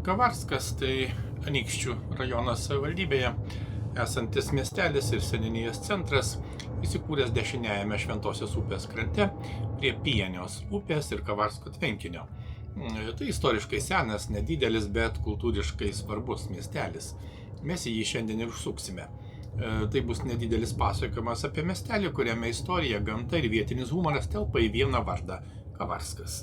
Kavarskas tai Anykščių rajono savivaldybėje esantis miestelis ir seniūnijos centras, įsikūręs dešiniajame Šventosios upės krante prie Pienios upės ir Kavarsko tvenkinio. Tai istoriškai senas, nedidelis, bet kultūriškai svarbus miestelis. Mes į jį šiandien ir užsuksime. Tai bus nedidelis pasakojimas apie miestelį, kuriame istorija, gamta ir vietinis humoras telpa į vieną vardą – Kavarskas.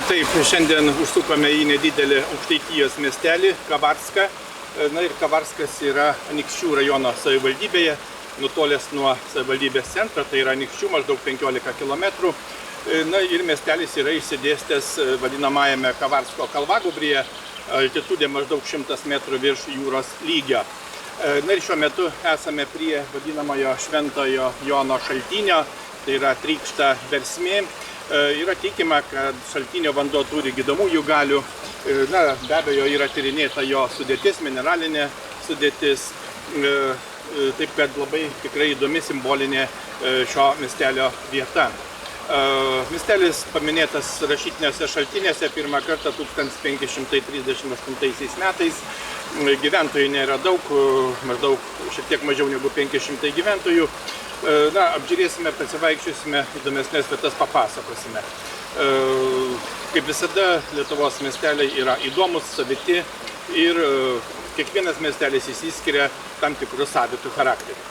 Taip, šiandien užsukome į nedidelį Aukštaitijos miestelį Kavarską. Na ir Kavarskas yra Anykščių rajono savivaldybėje, nutolęs nuo savivaldybės centro, tai yra Anykščių maždaug 15 km. Na ir miestelis yra išsidėstęs vadinamajame Kavarsko kalvagūbryje, altitudė maždaug 100 metrų virš jūros lygio. Na ir šiuo metu esame prie vadinamojo Šventojo Jono šaltinio, tai yra trykšta versmė. Yra tikima, kad šaltinio vanduo turi gydomųjų galių. Na, be abejo, yra tyrinėta jo sudėtis, mineralinė sudėtis. Taip kad labai tikrai įdomi simbolinė šio miestelio vieta. Miestelis paminėtas rašytiniuose šaltiniuose pirmą kartą 1538 metais. Gyventojų nėra daug, maždaug šiek tiek mažiau negu 500 gyventojų. Na, apžiūrėsime, pasivaikščiosime, įdomesnės vietas papasakosime. Kaip visada, Lietuvos miesteliai yra įdomus, saviti ir kiekvienas miestelis išsiskiria tam tikrų savitų charakterių.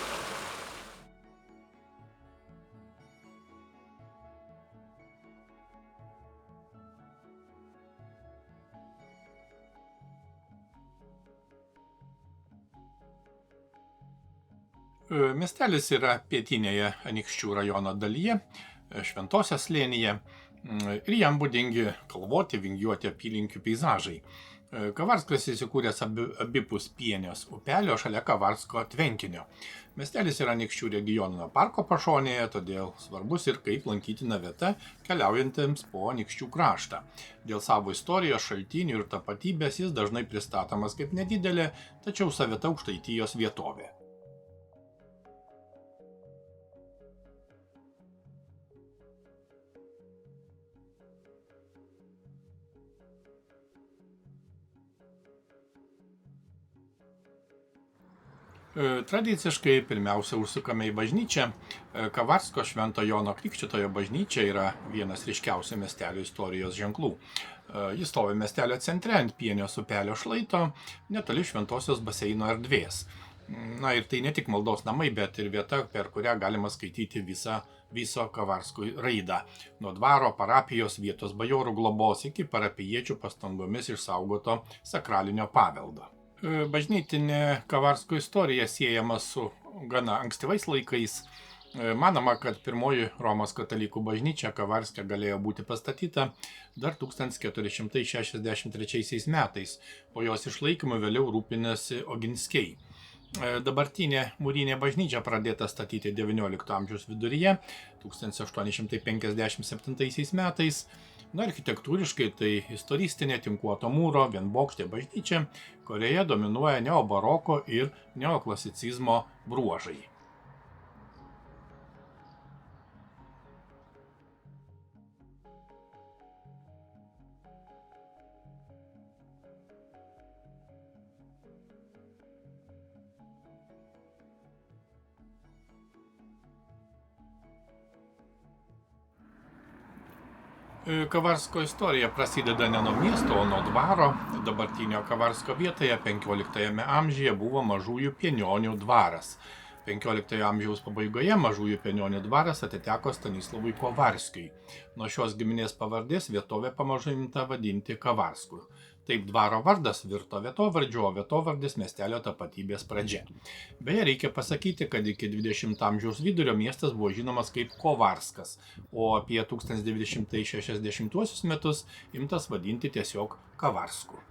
Miestelis yra pietinėje Anykščių rajono dalyje, Šventosios slėnyje, ir jam būdingi kalvoti, vingiuoti apylinkių peizažai. Kavarskas įsikūręs abipus Pienios upelio šalia Kavarsko tvenkinio. Miestelis yra Anykščių regioninio parko pašonėje, todėl svarbus ir kaip lankytina vieta keliaujantiems po Anykščių kraštą. Dėl savo istorijos, šaltinių ir tapatybės jis dažnai pristatomas kaip nedidelė, tačiau savita Aukštaitijos vietovė. Tradiciškai pirmiausia užsukame į bažnyčią. Kavarsko Švento Jono Krikštytojo bažnyčia yra vienas ryškiausių miestelio istorijos ženklų. Jis stovi miestelio centre ant Pienios upelio šlaito, netoli Šventosios baseino erdvės. Na ir tai ne tik maldos namai, bet ir vieta, per kurią galima skaityti viso Kavarsko raidą. Nuo dvaro, parapijos, vietos bajorų globos iki parapijiečių pastangomis išsaugoto sakralinio paveldo. Bažnytinė Kavarsko istorija siejama su gana ankstyvais laikais. Manoma, kad pirmoji Romos katalikų bažnyčia Kavarske galėjo būti pastatyta dar 1463 metais, o jos išlaikymu vėliau rūpinasi Oginskiai. Dabartinė mūrinė bažnyčia pradėta statyti XIX amžiaus viduryje, 1857 metais. Na, architektūriškai tai istoristinė tinkuoto mūro vienbokštė bažnyčia, kurioje dominuoja neobaroko ir neoklasicizmo bruožai. Kavarsko istorija prasideda ne nuo miesto, o nuo dvaro. Dabartinio Kavarsko vietoje 15 amžiuje buvo Mažųjų Pienionių dvaras. 15 amžiaus pabaigoje Mažųjų Pienionių dvaras atiteko Stanislovui Kovarskiui. Nuo šios giminės pavardės vietovė pamažu imta vadinti Kavarsku. Taip dvaro vardas virto vietovardžiu, o vietovardis miestelio tapatybės pradžia. Beje, reikia pasakyti, kad iki 20 amžiaus vidurio miestas buvo žinomas kaip Kovarskas, o apie 1960 metus imtas vadinti tiesiog Kavarsku.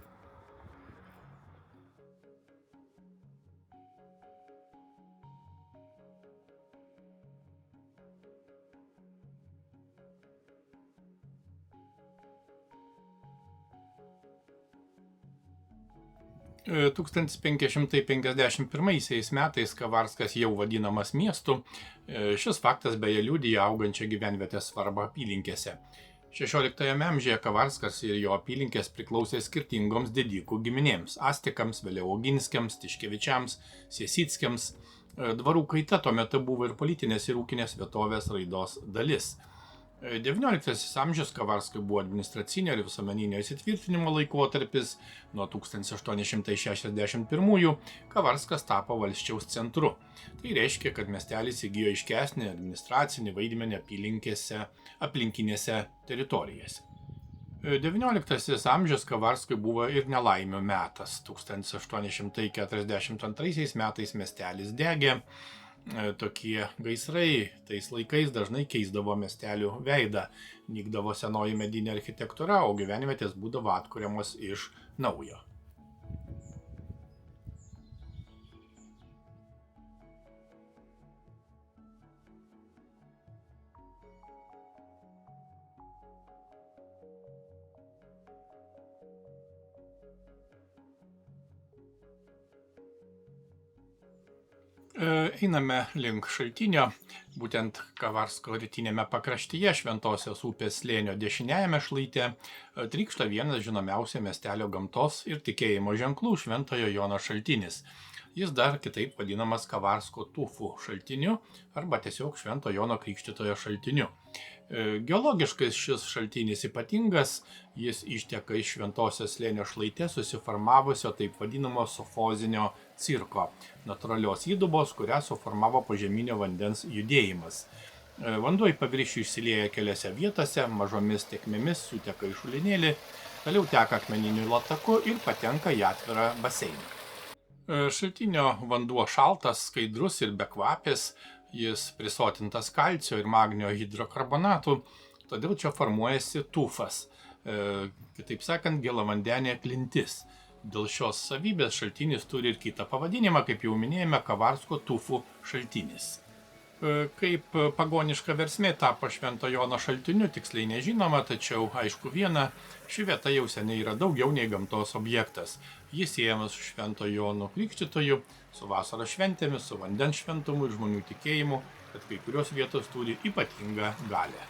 1551 metais Kavarskas jau vadinamas miestu. Šis faktas beje liudija augančią gyvenvietės svarbą apylinkėse. 16 amžiuje Kavarskas ir jo apylinkės priklausė skirtingoms didikų giminėms – Astikams, vėliau Oginskiams, Tiškevičiams, Siesickiams. Dvarų kaita tuo metu buvo ir politinės ir ūkinės vietovės raidos dalis. 19 amžius Kavarskui buvo administracinio ir visuomeninio įsitvirtinimo laikotarpis. Nuo 1861 Kavarskas tapo valsčiaus centru. Tai reiškia, kad miestelis įgijo aiškesnį administracinį vaidmenį aplinkinėse teritorijose. 19 amžius Kavarskui buvo ir nelaimių metas. 1842 metais miestelis degė. Tokie gaisrai tais laikais dažnai keisdavo miestelių veidą. Nykdavo senoji medinė architektūra, o gyvenvietės būdavo atkuriamos iš naujo. Einame link šaltinio, būtent Kavarsko rytinėme pakraštyje Šventosios upės slėnio dešiniajame šlaite trykšta vienas žinomiausių miestelio gamtos ir tikėjimo ženklų Šventojo Jono šaltinis. Jis dar kitaip vadinamas Kavarsko tufų šaltiniu arba tiesiog Švento Jono Krikštytojo šaltiniu. Geologiškai šis šaltinis ypatingas, jis išteka iš Šventosios slėnio šlaite susiformavusio taip vadinamo sofozinio cirko, natūralios įdubos, kurią suformavo požeminio vandens judėjimas. Vanduo į paviršių išsilieja keliose vietose, mažomis tekmėmis suteka į šulinėlį, toliau teka akmeniniu lataku ir patenka į atvirą baseiną. Šaltinio vanduo šaltas, skaidrus ir bekvapis, jis prisotintas kalcio ir magnio hidrokarbonatų, todėl čia formuojasi tufas, kitaip sakant, gėlavandenė klintis. Dėl šios savybės šaltinis turi ir kitą pavadinimą, kaip jau minėjome, Kavarsko tufų šaltinis. Kaip pagoniška versmė tapo Švento Jono šaltiniu, tiksliai nežinoma, tačiau aišku viena, ši vieta jau seniai yra daugiau nei gamtos objektas. Jis siejamas su Švento Jono Krikštytoju, su vasaros šventėmis, su vandens šventumu ir žmonių tikėjimu, kad kai kurios vietos turi ypatingą galią.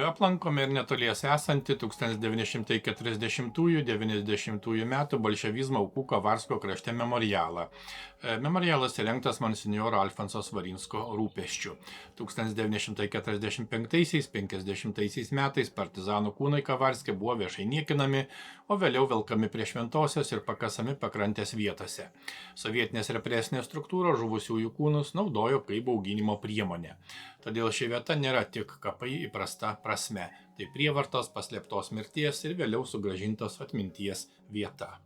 Aplankome ir netoliese esantį 1940–90 metų bolševizmo aukų Kavarsko krašte memorialą. Memorialas įrengtas monsinjoro Alfonso Svarinsko rūpesčiu. 1945–50 metais partizanų kūnai Kavarske buvo viešai niekinami, o vėliau velkami prie Šventosios ir pakasami pakrantės vietose. Sovietinės represinės struktūros žuvusiųjų kūnus naudojo kaip bauginimo priemonę. Todėl ši vieta nėra tik kapai įprasta prasme, tai prievartos, paslėptos mirties ir vėliau sugrąžintos atminties vieta.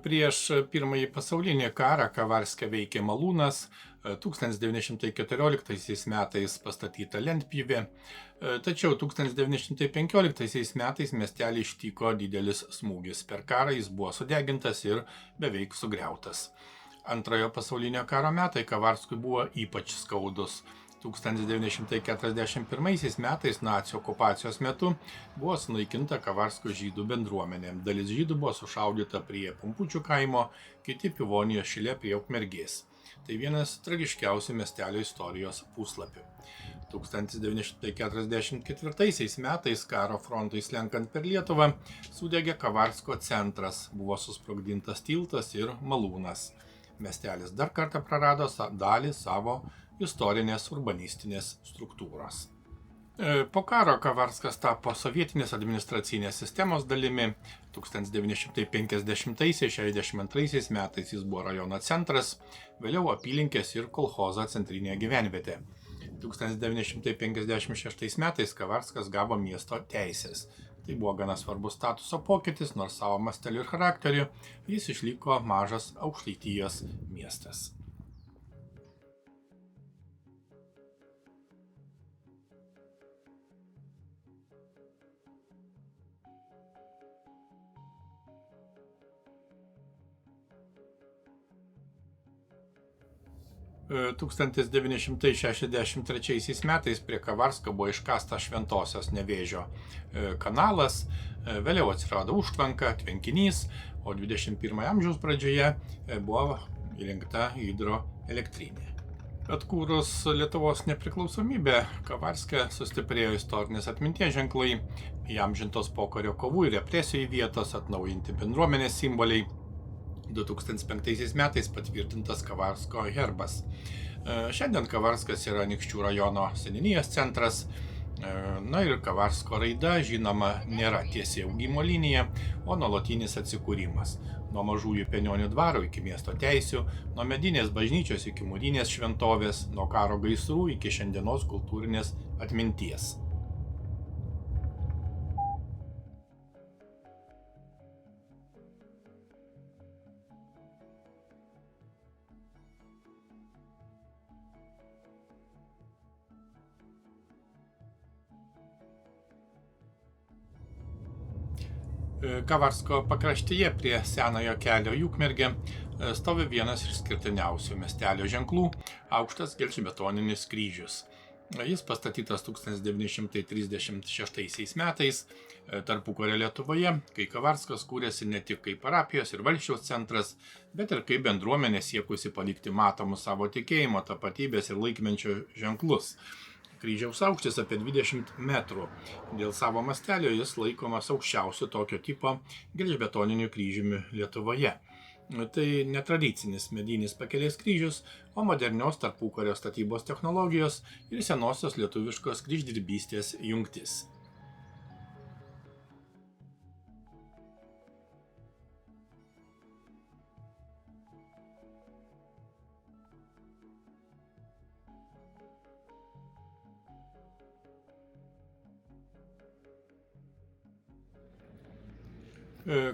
Prieš pirmąjį pasaulinį karą Kavarske veikė malūnas, 1914 metais pastatyta lentpjūvė, tačiau 1915 metais miestelį ištiko didelis smūgis. Per karą jis buvo sudegintas ir beveik sugriautas. Antrojo pasaulinio karo metai Kavarskui buvo ypač skaudus. 1941 metais nacių okupacijos metu buvo sunaikinta Kavarsko žydų bendruomenė. Dalis žydų buvo sušaudyta prie Pumpučių kaimo, kiti Pivonijos šile prie Ukmergės. Tai vienas tragiškiausių miestelio istorijos puslapių. 1944 metais karo frontui slenkant per Lietuvą sudegė Kavarsko centras, buvo susprogdintas tiltas ir malūnas. Miestelis dar kartą prarado dalį savo istorinės urbanistinės struktūros. Po karo Kavarskas tapo sovietinės administracinės sistemos dalimi. 1950–62 metais jis buvo rajono centras, vėliau apylinkės ir kolchozo centrinė gyvenvietė. 1956 metais Kavarskas gavo miesto teises. Tai buvo gana svarbus statuso pokytis, nors savo masteliu ir charakteriu jis išliko mažas Aukštaitijos miestas. – 1963 metais prie Kavarsko buvo iškastas Šventosios Nevėžio kanalas, vėliau atsirado užtvanka, tvenkinys, o 21 amžiaus pradžioje buvo įrengta hidroelektrinė. Atkūrus Lietuvos nepriklausomybę, Kavarske sustiprėjo istorinės atminties ženklai, įamžintos pokario kovų ir represijų vietos, atnaujinti bendruomenės simboliai. 2005 metais patvirtintas Kavarsko herbas. Šiandien Kavarskas yra Anykščių rajono seniūnijos centras. Na ir Kavarsko raida, žinoma, nėra tiesiai augimo linija, o nuolatinis atsikūrimas. Nuo mažųjų Penionių dvaro iki miesto teisių, nuo medinės bažnyčios iki mūrinės šventovės, nuo karo gaisrų iki šiandienos kultūrinės atminties. Kavarsko pakraštyje prie senojo kelio į Ukmergę stovi vienas iš išskirtiniausių miestelio ženklų – aukštas gelžbetoninis kryžius. Jis pastatytas 1936 metais tarpukario Lietuvoje, kai Kavarskas kūrėsi ne tik kaip parapijos ir valsčiaus centras, bet ir kaip bendruomenė siekusi palikti matomus savo tikėjimo, tapatybės ir laikmenčio ženklus. Kryžiaus aukštis apie 20 metrų. Dėl savo mastelio jis laikomas aukščiausiu tokio tipo gelžbetoniniu kryžiumi Lietuvoje. Tai netradicinis medinis pakelės kryžius, o modernios tarpukario statybos technologijos ir senosios lietuviškos kryždirbystės jungtis.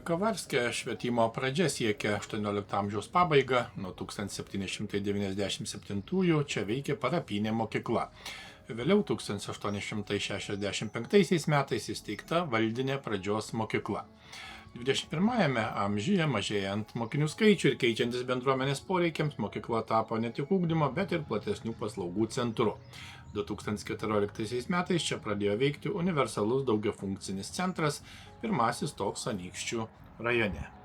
Kavarske švietimo pradžia siekia 18 amžiaus pabaigą, nuo 1797 čia veikė parapinė mokykla. Vėliau 1865 metais įsteigta valdinė pradžios mokykla. 21 amžiuje mažėjant mokinių skaičių ir keičiantis bendruomenės poreikiams, mokykla tapo ne tik ugdymo, bet ir platesnių paslaugų centru. 2014 metais čia pradėjo veikti universalus daugiafunkcinis centras, pirmasis toks Anykščių rajone.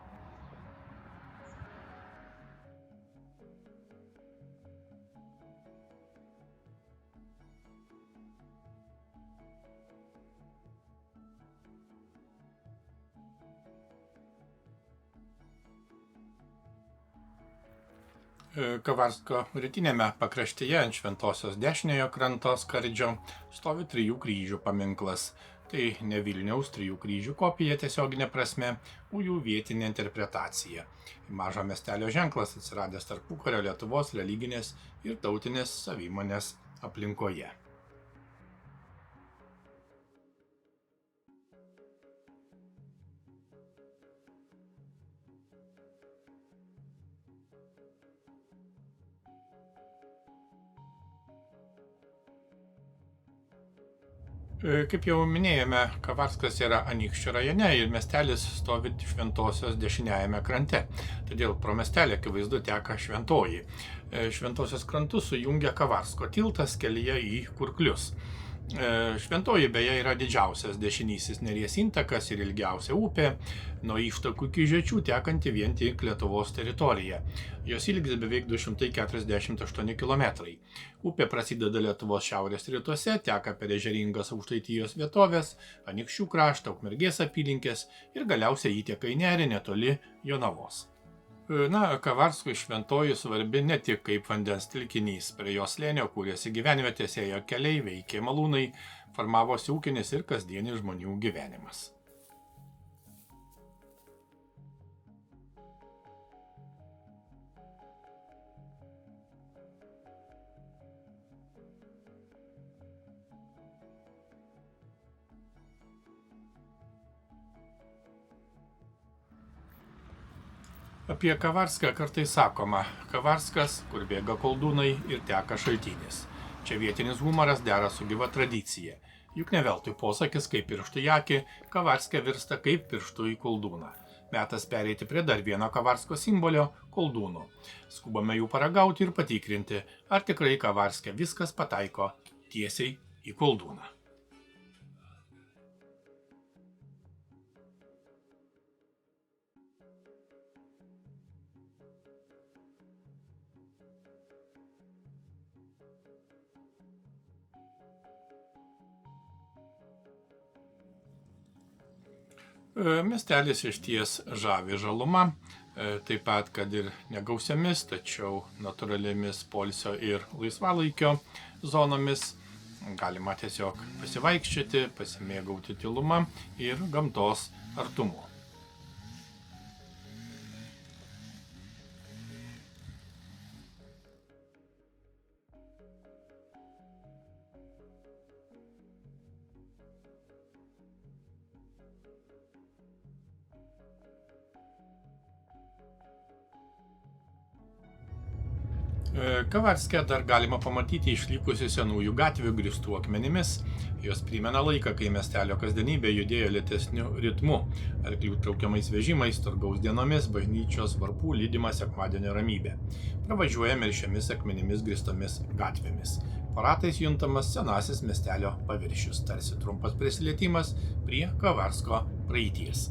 Kavarsko rytinėme pakraštyje ant Šventosios dešiniojo kranto skardžio stovi 3 kryžių paminklas. Tai ne Vilniaus 3 kryžių kopija tiesioginė prasme, o jų vietinė interpretacija. Mažo miestelio ženklas atsiradęs tarpukario Lietuvos religinės ir tautinės savimonės aplinkoje. Kaip jau minėjome, Kavarskas yra Anykščių rajone ir miestelis stovi Šventosios dešiniajame krante. Todėl pro miestelį akivaizdu teka Šventoji. Šventosios krantus sujungia Kavarsko tiltas kelyje į Kurklius. Šventoji beje yra didžiausias dešinysis Neries intakas ir ilgiausia upė, nuo ištakų iki Žečių tekanti vien tik Lietuvos teritorija. Jos ilgis beveik 248 km. Upė prasideda Lietuvos šiaurės rytuose, teka per ežeringas Aukštaitijos vietovės, Anykščių kraštą, Ukmergės apylinkės ir galiausiai įteka į Nerį netoli Jonavos. Kavarskui Šventoji svarbi ne tik kaip vandens telkinys. Prie jos slėnio kūrėsi gyvenvietės, ėjo keliai, veikė malūnai, formavosi ūkinis ir kasdienis žmonių gyvenimas. Apie Kavarską kartais sakoma, Kavarskas, kur bėga koldūnai ir teka šaltinis. Čia vietinis humoras dera su gyva tradicija. Juk ne veltui posakis kaip pirštų į akį, Kavarskė virsta kaip pirštų į koldūną. Metas pereiti prie dar vieno Kavarsko simbolio – koldūnų. Skubame jų paragauti ir patikrinti, ar tikrai Kavarskė viskas pataiko tiesiai į koldūną. Miestelis išties žavi žaluma, taip pat kad ir negausiamis, tačiau natūraliomis poilsio ir laisvalaikio zonomis. Galima tiesiog pasivaikščioti, pasimėgauti tyluma ir gamtos artumu. Kavarske dar galima pamatyti išlikusių senųjų gatvių grįstų akmenimis. Jos primena laiką, kai miestelio kasdienybė judėjo lėtesniu ritmu, arklių traukiamais vežimais, turgaus dienomis, bažnyčios varpų lydima sekmadienio ramybė. Pravažiuojame ir šiomis akmenimis grįstomis gatvėmis. Po ratais juntamas senasis miestelio paviršius, tarsi trumpas prisilietimas prie Kavarsko praeities.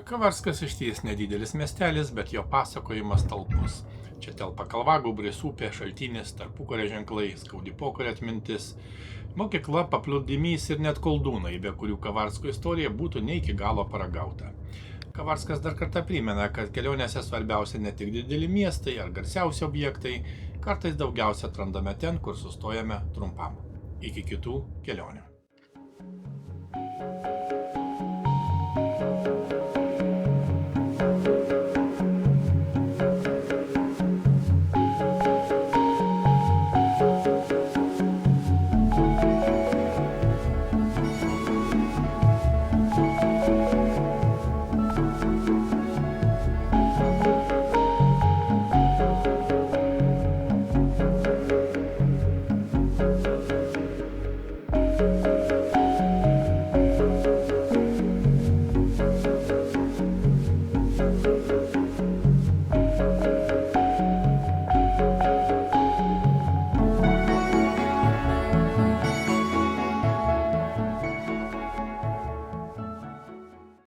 Kavarskas išties nedidelis miestelis, bet jo pasakojimas talpus. Čia telpa Kalvagūbris, upė, šaltinis, tarpukario ženklai, skaudi pokario atmintis, mokykla, paplūdimys ir net koldūnai, be kurių Kavarsko istorija būtų ne iki galo paragauta. Kavarskas dar kartą primena, kad kelionėse svarbiausia ne tik dideli miestai ar garsiausi objektai, kartais daugiausia atrandame ten, kur sustojame trumpam. Iki kitų kelionių.